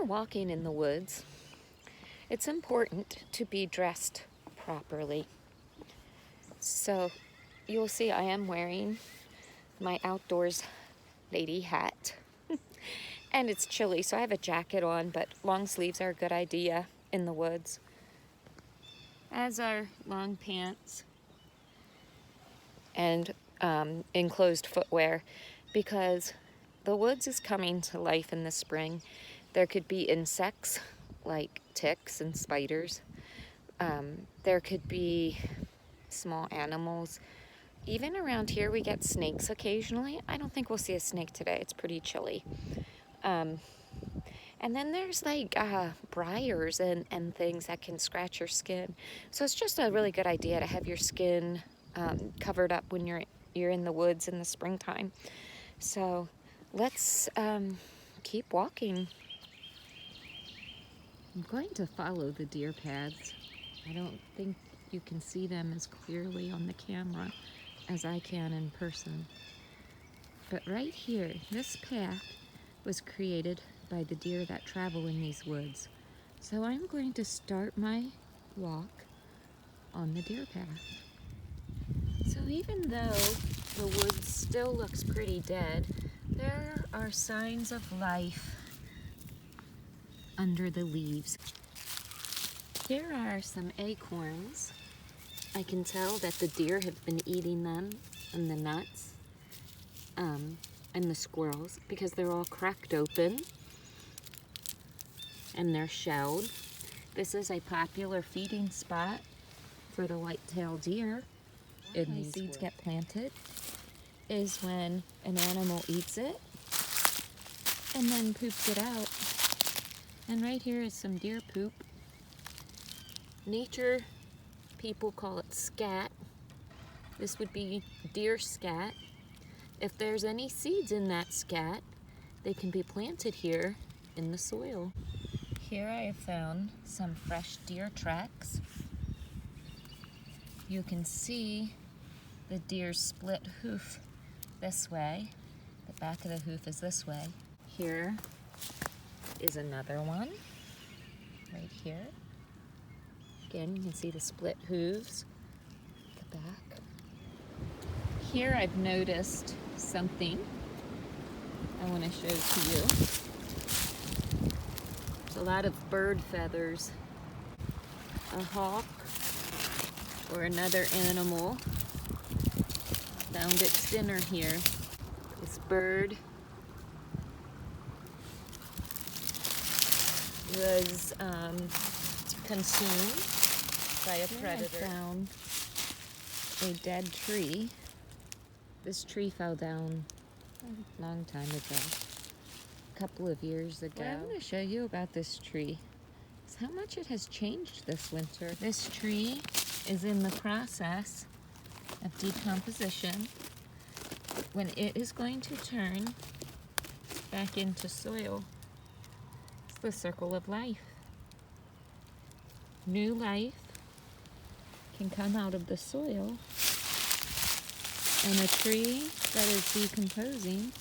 walking in the woods, it's important to be dressed properly. So you'll see I am wearing my outdoors lady hat. And it's chilly, so I have a jacket on, but long sleeves are a good idea in the woods. As are long pants and enclosed footwear, because the woods is coming to life in the spring. There could be insects like ticks and spiders. There could be small animals. Even around here we get snakes occasionally. I don't think we'll see a snake today. It's pretty chilly. And then there's like briars and things that can scratch your skin. So it's just a really good idea to have your skin covered up when you're in the woods in the springtime. So let's keep walking. I'm going to follow the deer paths. I don't think you can see them as clearly on the camera as I can in person. But right here, this path was created by the deer that travel in these woods. So I'm going to start my walk on the deer path. So even though the woods still looks pretty dead, there are signs of life under the leaves. Here are some acorns. I can tell that the deer have been eating them, and the nuts, and the squirrels, because they're all cracked open and they're shelled. This is a popular feeding spot for the white-tailed deer. And these seeds get planted is when an animal eats it and then poops it out. And right here is some deer poop. Nature people call it scat. This would be deer scat. If there's any seeds in that scat, they can be planted here in the soil. Here I have found some fresh deer tracks. You can see the deer's split hoof this way. The back of the hoof is this way. Here is another one, right here. Again, you can see the split hooves, the back. Here I've noticed something I want to show to you. There's a lot of bird feathers. A hawk or another animal found its dinner here. This bird was consumed by a predator. I found a dead tree. This tree fell down a long time ago, a couple of years ago. What I'm going to show you about this tree is how much it has changed this winter. This tree is in the process of decomposition when it is going to turn back into soil. It's the circle of life. New life can come out of the soil, and a tree that is decomposing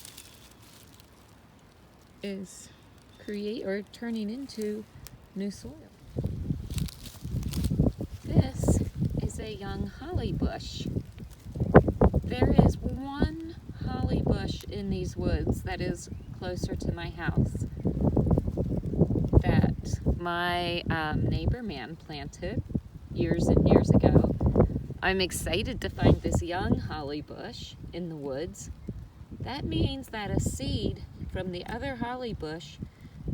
is turning into new soil. This is a young holly bush. There is one holly bush in these woods that is closer to my house that my neighbor man planted years and years ago. I'm excited to find this young holly bush in the woods. That means that a seed from the other holly bush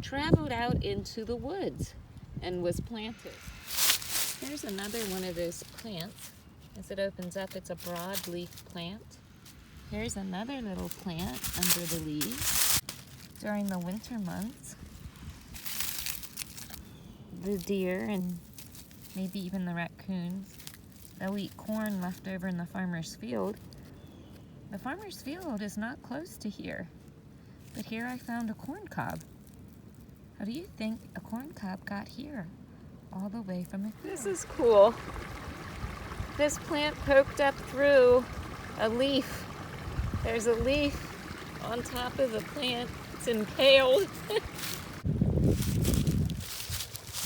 traveled out into the woods and was planted. Here's another one of those plants. As it opens up, it's a broadleaf plant. Here's another little plant under the leaves. During the winter months, the deer and maybe even the raccoons, they'll eat corn left over in the farmer's field. The farmer's field is not close to here, but here I found a corn cob. How do you think a corn cob got here? All the way from the field. This is cool. This plant poked up through a leaf. There's a leaf on top of the plant. It's impaled.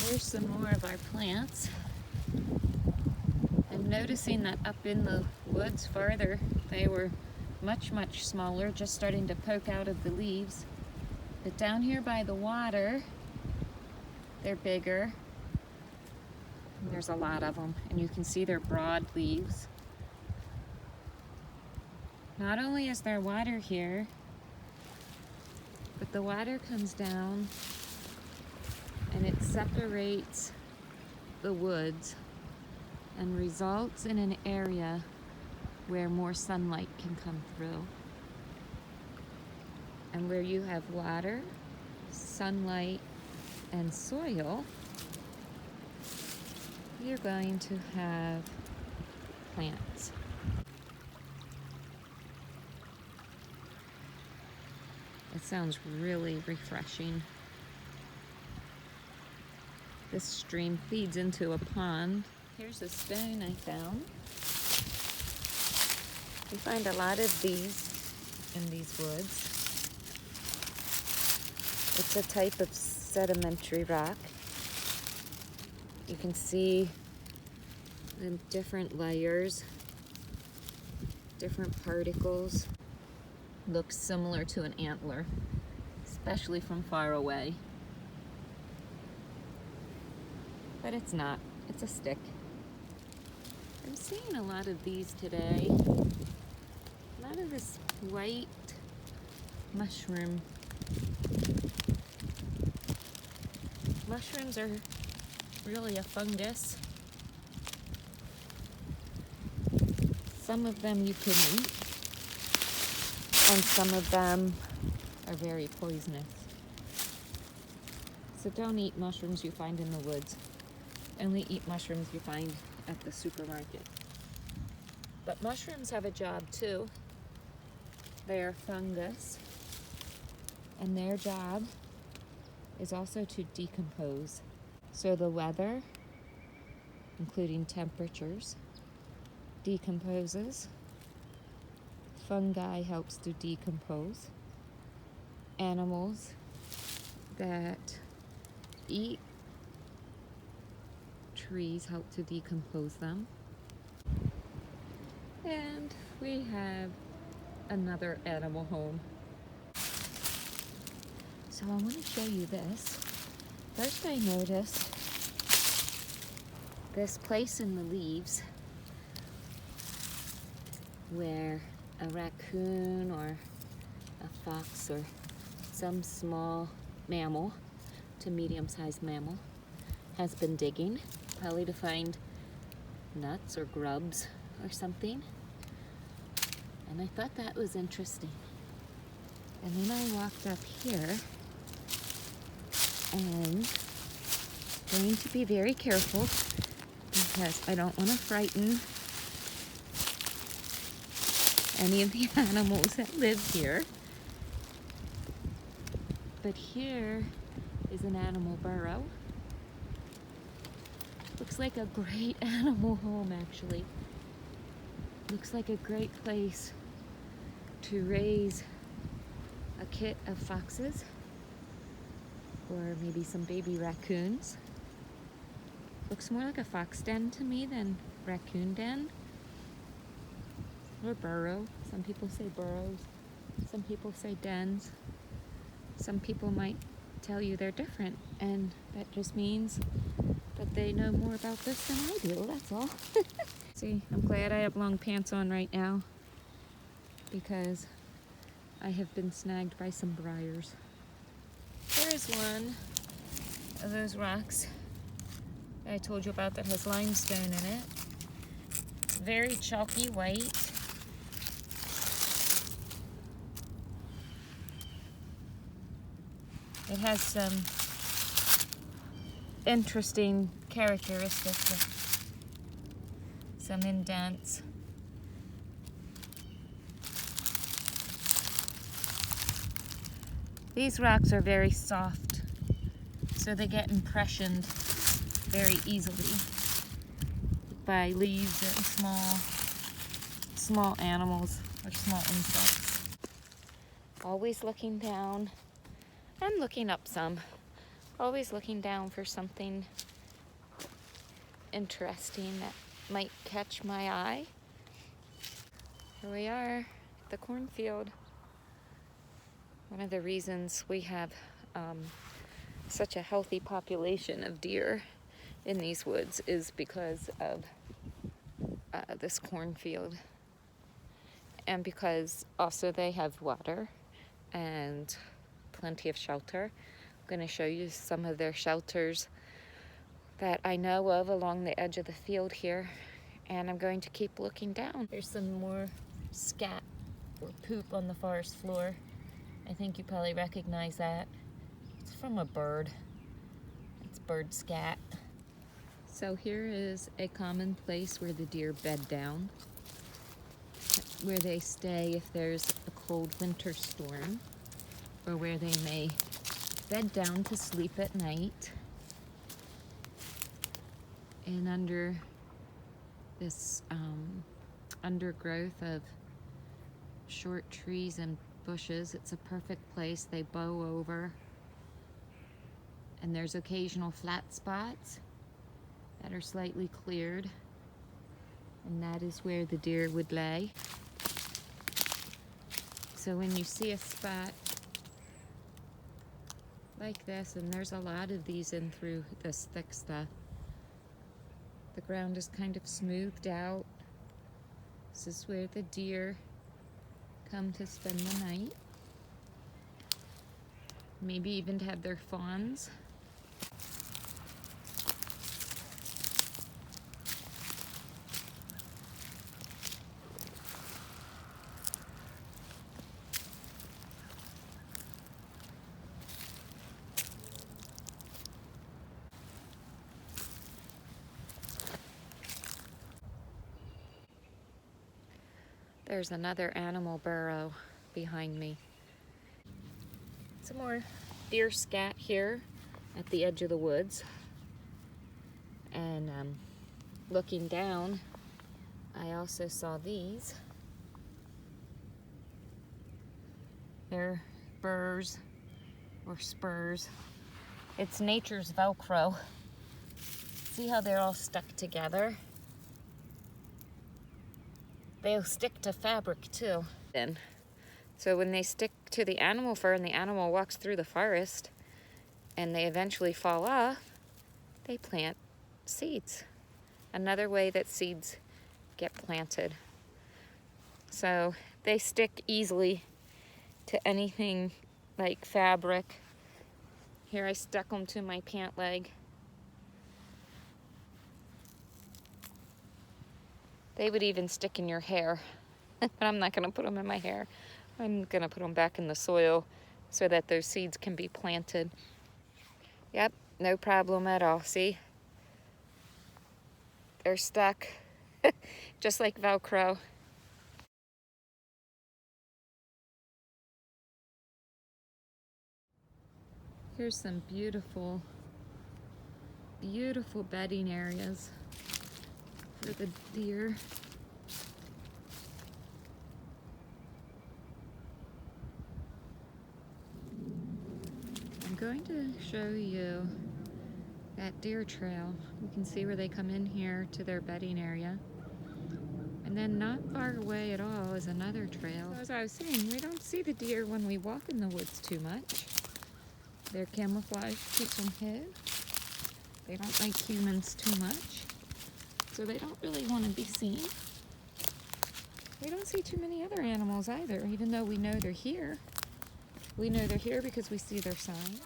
Here's some more of our plants. I'm noticing that up in the woods farther, they were much smaller, just starting to poke out of the leaves. But down here by the water, they're bigger. And there's a lot of them, and you can see their broad leaves. Not only is there water here, but the water comes down and it separates the woods and results in an area where more sunlight can come through. And where you have water, sunlight, and soil, you're going to have plants. It sounds really refreshing. This stream feeds into a pond. Here's a stone I found. We find a lot of these in these woods. It's a type of sedimentary rock. You can see the different layers, different particles. Looks similar to an antler, especially from far away. But it's not, it's a stick. I'm seeing a lot of these today. A lot of this white mushroom. Mushrooms are really a fungus. Some of them you can eat, and some of them are very poisonous. So don't eat mushrooms you find in the woods. Only eat mushrooms you find at the supermarket. But mushrooms have a job too. They are fungus, and their job is also to decompose. So the weather, including temperatures, decomposes. Fungi helps to decompose. Animals that eat trees help to decompose them. And we have another animal home. So I want to show you this. First I noticed this place in the leaves where a raccoon or a fox or some small mammal to medium-sized mammal has been digging, probably to find nuts or grubs or something. And I thought that was interesting. And then I walked up here and going to be very careful because I don't want to frighten any of the animals that live here. But here is an animal burrow. Looks like a great animal home, actually. Looks like a great place to raise a kit of foxes or maybe some baby raccoons. Looks more like a fox den to me than raccoon den. Or burrow. Some people say burrows. Some people say dens. Some people might tell you they're different, and that just means that they know more about this than I do, that's all. See, I'm glad I have long pants on right now because I have been snagged by some briars. Here is one of those rocks that I told you about that has limestone in it. Very chalky white. It has some interesting characteristics with some indents. These rocks are very soft, so they get impressioned very easily by leaves and small animals or small insects. Always looking down and looking up some. Always looking down for something interesting that might catch my eye. Here we are at the cornfield. One of the reasons we have such a healthy population of deer in these woods is because of this cornfield, and because also they have water and plenty of shelter. I'm going to show you some of their shelters that I know of along the edge of the field here, and I'm going to keep looking down. There's some more scat or poop on the forest floor. I think you probably recognize that. It's from a bird. It's bird scat. So here is a common place where the deer bed down, where they stay if there's a cold winter storm, or where they may bed down to sleep at night. And under this undergrowth of short trees and bushes, it's a perfect place. They bow over, and there's occasional flat spots that are slightly cleared, and that is where the deer would lay. So when you see a spot like this, and there's a lot of these in through this thick stuff, the ground is kind of smoothed out. This is where the deer come to spend the night. Maybe even to have their fawns. There's another animal burrow behind me. Some more deer scat here at the edge of the woods. And looking down, I also saw these. They're burrs or spurs. It's nature's Velcro. See how they're all stuck together? They'll stick to fabric too. So when they stick to the animal fur and the animal walks through the forest and they eventually fall off, they plant seeds. Another way that seeds get planted. So they stick easily to anything like fabric. Here I stuck them to my pant leg. They would even stick in your hair, but I'm not going to put them in my hair. I'm going to put them back in the soil so that those seeds can be planted. Yep, no problem at all. See? They're stuck, just like Velcro. Here's some beautiful, beautiful bedding areas for the deer. I'm going to show you that deer trail. You can see where they come in here to their bedding area. And then not far away at all is another trail. So as I was saying, we don't see the deer when we walk in the woods too much. They're camouflaged, keeps them hid. They don't like humans too much, so they don't really want to be seen. We don't see too many other animals either, even though we know they're here. We know they're here because we see their signs.